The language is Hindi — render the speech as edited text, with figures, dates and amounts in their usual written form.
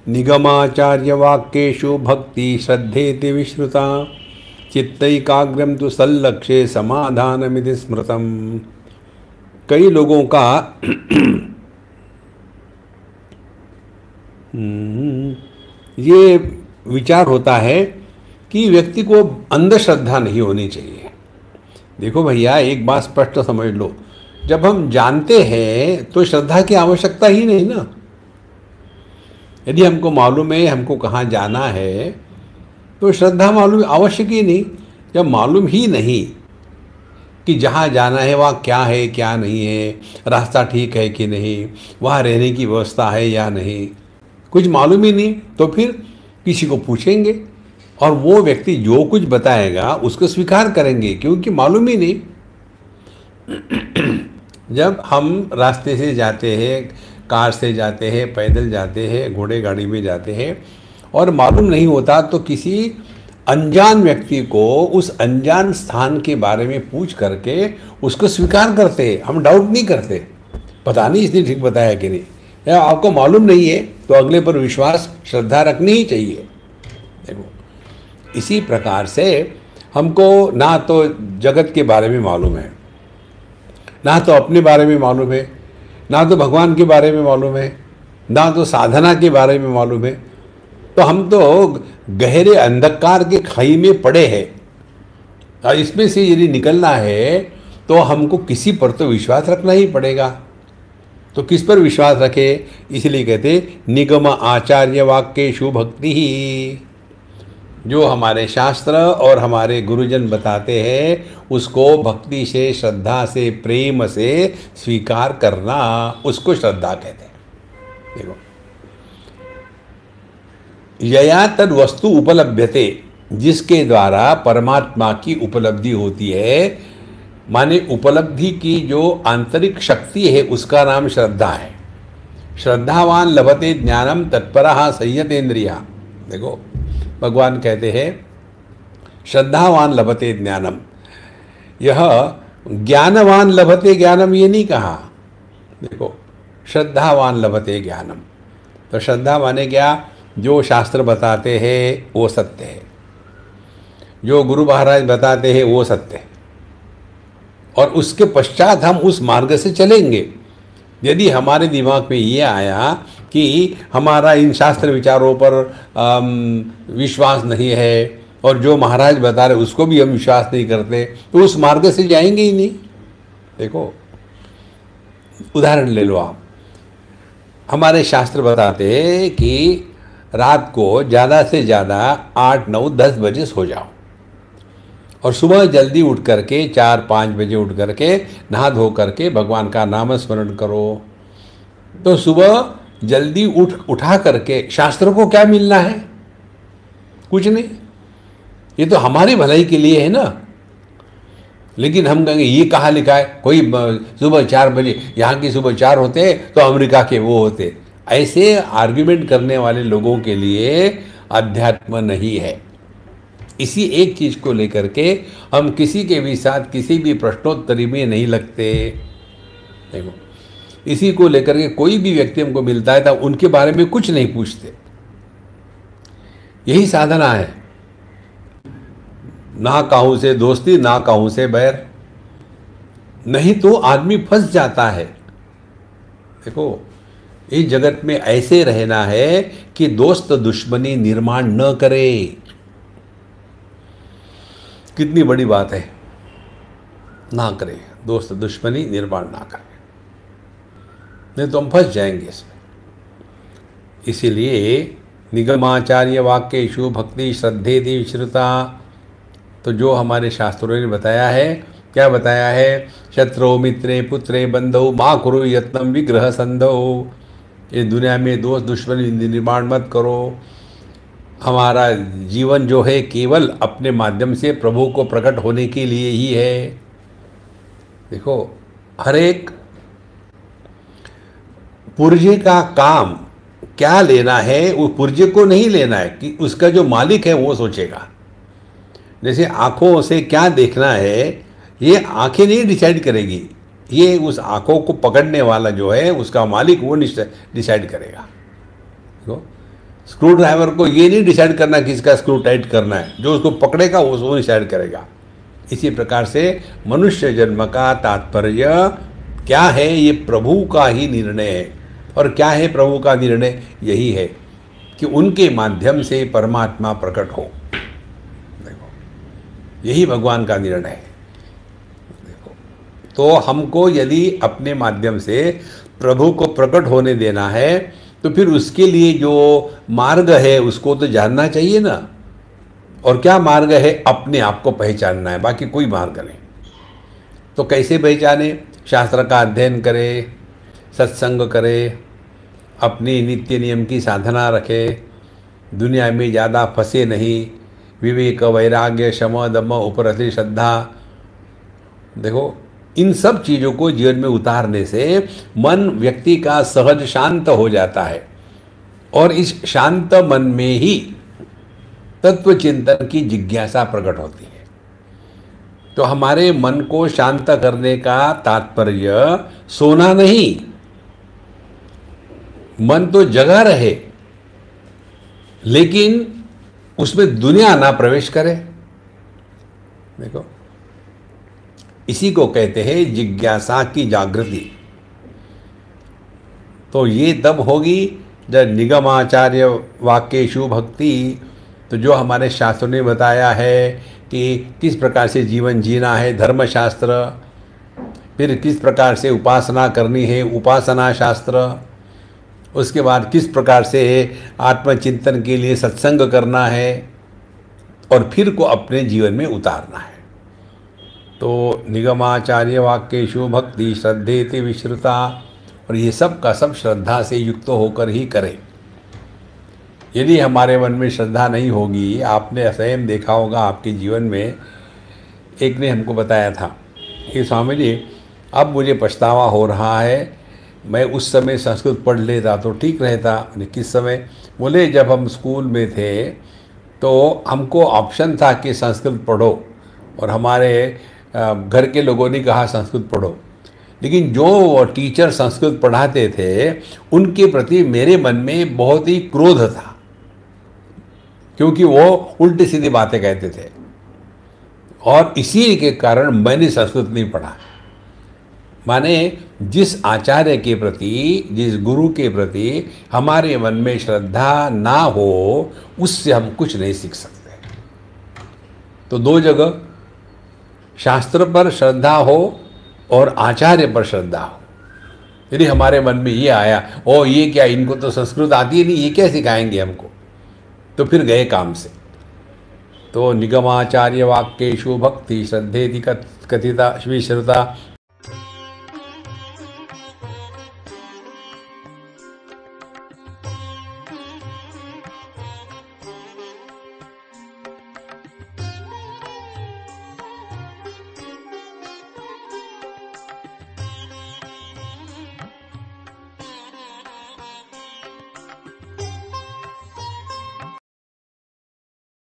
निगमाचार्य वाक्येषु भक्ति श्रद्धेति विश्रुता चित्तैकाग्र्यं तु सल्लक्ष्ये समाधानमिति स्मृतम्। कई लोगों का ये विचार होता है कि व्यक्ति को अंधश्रद्धा नहीं होनी चाहिए। देखो भैया, एक बात स्पष्ट समझ लो, जब हम जानते हैं तो श्रद्धा की आवश्यकता ही नहीं ना। यदि हमको मालूम है हमको कहाँ जाना है तो श्रद्धा मालूम आवश्यक ही नहीं। जब मालूम ही नहीं कि जहाँ जाना है वहाँ क्या है क्या नहीं है, रास्ता ठीक है कि नहीं, वहाँ रहने की व्यवस्था है या नहीं, कुछ मालूम ही नहीं, तो फिर किसी को पूछेंगे और वो व्यक्ति जो कुछ बताएगा उसको स्वीकार करेंगे, क्योंकि मालूम ही नहीं। जब हम रास्ते से जाते हैं, कार से जाते हैं, पैदल जाते हैं, घोड़े गाड़ी में जाते हैं और मालूम नहीं होता तो किसी अनजान व्यक्ति को उस अनजान स्थान के बारे में पूछ करके उसको स्वीकार करते हैं। हम डाउट नहीं करते, पता नहीं इसने ठीक बताया कि नहीं, या आपको मालूम नहीं है तो अगले पर विश्वास श्रद्धा रखनी ही चाहिए। देखो, इसी प्रकार से हमको ना तो जगत के बारे में मालूम है, ना तो अपने बारे में मालूम है, ना तो भगवान के बारे में मालूम है, ना तो साधना के बारे में मालूम है, तो हम तो गहरे अंधकार के खाई में पड़े हैं। और इसमें से यदि निकलना है तो हमको किसी पर तो विश्वास रखना ही पड़ेगा। तो किस पर विश्वास रखे, इसलिए कहते निगम आचार्य वाक्येषु भक्ति ही। जो हमारे शास्त्र और हमारे गुरुजन बताते हैं उसको भक्ति से, श्रद्धा से, प्रेम से स्वीकार करना, उसको श्रद्धा कहते हैं। देखो, यया तद वस्तु उपलभ्यते, जिसके द्वारा परमात्मा की उपलब्धि होती है, माने उपलब्धि की जो आंतरिक शक्ति है उसका नाम श्रद्धा है। श्रद्धावान लभते ज्ञानम तत्परः संयतेन्द्रिया। देखो, भगवान कहते हैं श्रद्धावान लभते ज्ञानम। यह ज्ञानवान लभते ज्ञानम ये नहीं कहा। देखो, श्रद्धावान लभते ज्ञानम, तो श्रद्धा माने क्या, जो शास्त्र बताते हैं वो सत्य है, जो गुरु महाराज बताते हैं वो सत्य है, और उसके पश्चात हम उस मार्ग से चलेंगे। यदि हमारे दिमाग में ये आया कि हमारा इन शास्त्र विचारों पर विश्वास नहीं है और जो महाराज बता रहे उसको भी हम विश्वास नहीं करते, तो उस मार्ग से जाएंगे ही नहीं। देखो, उदाहरण ले लो आप, हमारे शास्त्र बताते हैं कि रात को ज़्यादा से ज़्यादा 8, 9, 10 बजे सो जाओ और सुबह जल्दी उठ करके 4, 5 बजे उठ करके नहा धो करके भगवान का नाम स्मरण करो। तो सुबह जल्दी उठा करके शास्त्र को क्या मिलना है, कुछ नहीं। ये तो हमारी भलाई के लिए है ना। लेकिन हम कहेंगे ये कहाँ लिखा है, कोई सुबह 4 बजे, यहाँ की सुबह 4 होते तो अमेरिका के वो होते। ऐसे आर्ग्यूमेंट करने वाले लोगों के लिए अध्यात्म नहीं है। इसी एक चीज़ को लेकर के हम किसी के भी साथ किसी भी प्रश्नोत्तरी में नहीं लगते। देखो, इसी को लेकर के कोई भी व्यक्ति हमको मिलता है तो उनके बारे में कुछ नहीं पूछते। यही साधना है, ना काहू से दोस्ती, ना काहू से बैर, नहीं तो आदमी फंस जाता है। देखो, इस जगत में ऐसे रहना है कि दोस्त दुश्मनी निर्माण न करे। कितनी बड़ी बात है, ना करे, दोस्त दुश्मनी निर्माण ना करे, नहीं तो हम फंस जाएंगे इसमें। इसीलिए निगमाचार्य वाक्येषु भक्ति श्रद्धेति विश्रुता। तो जो हमारे शास्त्रों ने बताया है, क्या बताया है, शत्रु मित्रे पुत्रे बंधौ माँ कुरु यत्नम विग्रह संधौ। ये दुनिया में दोस्त दुश्मनी निर्माण मत करो। हमारा जीवन जो है केवल अपने माध्यम से प्रभु को प्रकट होने के लिए ही है। देखो, हर एक पुर्जे का काम क्या लेना है, वो पुर्जे को नहीं लेना है कि उसका जो मालिक है वो सोचेगा। जैसे आँखों से क्या देखना है ये आँखें नहीं डिसाइड करेगी, ये उस आँखों को पकड़ने वाला जो है उसका मालिक वो डिसाइड करेगा। देखो, स्क्रू ड्राइवर को ये नहीं डिसाइड करना कि इसका स्क्रू टाइट करना है, जो उसको पकड़ेगा वो डिसाइड करेगा। इसी प्रकार से मनुष्य जन्म का तात्पर्य क्या है, ये प्रभु का ही निर्णय है। और क्या है प्रभु का निर्णय? यही है कि उनके माध्यम से परमात्मा प्रकट हो। देखो, यही भगवान का निर्णय है। देखो, तो हमको यदि अपने माध्यम से प्रभु को प्रकट होने देना है तो फिर उसके लिए जो मार्ग है उसको तो जानना चाहिए ना। और क्या मार्ग है? अपने आप को पहचानना है, बाकी कोई मार्ग नहीं। तो कैसे पहचाने? शास्त्र का अध्ययन करे, सत्संग करे, अपनी नित्य नियम की साधना रखे, दुनिया में ज़्यादा फंसे नहीं, विवेक वैराग्य शम दम उपरति श्रद्धा। देखो, इन सब चीज़ों को जीवन में उतारने से मन व्यक्ति का सहज शांत हो जाता है और इस शांत मन में ही तत्व चिंतन की जिज्ञासा प्रकट होती है। तो हमारे मन को शांत करने का तात्पर्य सोना नहीं, मन तो जगा रहे लेकिन उसमें दुनिया ना प्रवेश करे। देखो, इसी को कहते हैं जिज्ञासा की जागृति। तो ये तब होगी जब निगमाचार्य वाक्येषु भक्ति, तो जो हमारे शास्त्रों ने बताया है कि किस प्रकार से जीवन जीना है, धर्मशास्त्र, फिर किस प्रकार से उपासना करनी है, उपासना शास्त्र, उसके बाद किस प्रकार से आत्मचिंतन के लिए सत्संग करना है और फिर को अपने जीवन में उतारना है। तो निगमाचार्य वाक्येषु भक्ति श्रद्धेति विश्रुता, और ये सब का सब श्रद्धा से युक्त होकर ही करें। यदि हमारे मन में श्रद्धा नहीं होगी, आपने स्वयं देखा होगा आपके जीवन में, एक ने हमको बताया था कि स्वामी जी अब मुझे पछतावा हो रहा है, मैं उस समय संस्कृत पढ़ लेता तो ठीक रहता। किस समय? बोले जब हम स्कूल में थे तो हमको ऑप्शन था कि संस्कृत पढ़ो और हमारे घर के लोगों ने कहा संस्कृत पढ़ो, लेकिन जो टीचर संस्कृत पढ़ाते थे उनके प्रति मेरे मन में बहुत ही क्रोध था, क्योंकि वो उल्टी सीधी बातें कहते थे और इसी के कारण मैंने संस्कृत नहीं पढ़ा। माने जिस आचार्य के प्रति, जिस गुरु के प्रति हमारे मन में श्रद्धा ना हो, उससे हम कुछ नहीं सीख सकते। तो दो जगह, शास्त्र पर श्रद्धा हो और आचार्य पर श्रद्धा हो। यदि हमारे मन में ये आया, ओ ये क्या, इनको तो संस्कृत आती ही नहीं, ये क्या सिखाएंगे हमको, तो फिर गए काम से। तो निगमाचार्य वाक्येषु भक्ति श्रद्धेति कथिता विश्रुता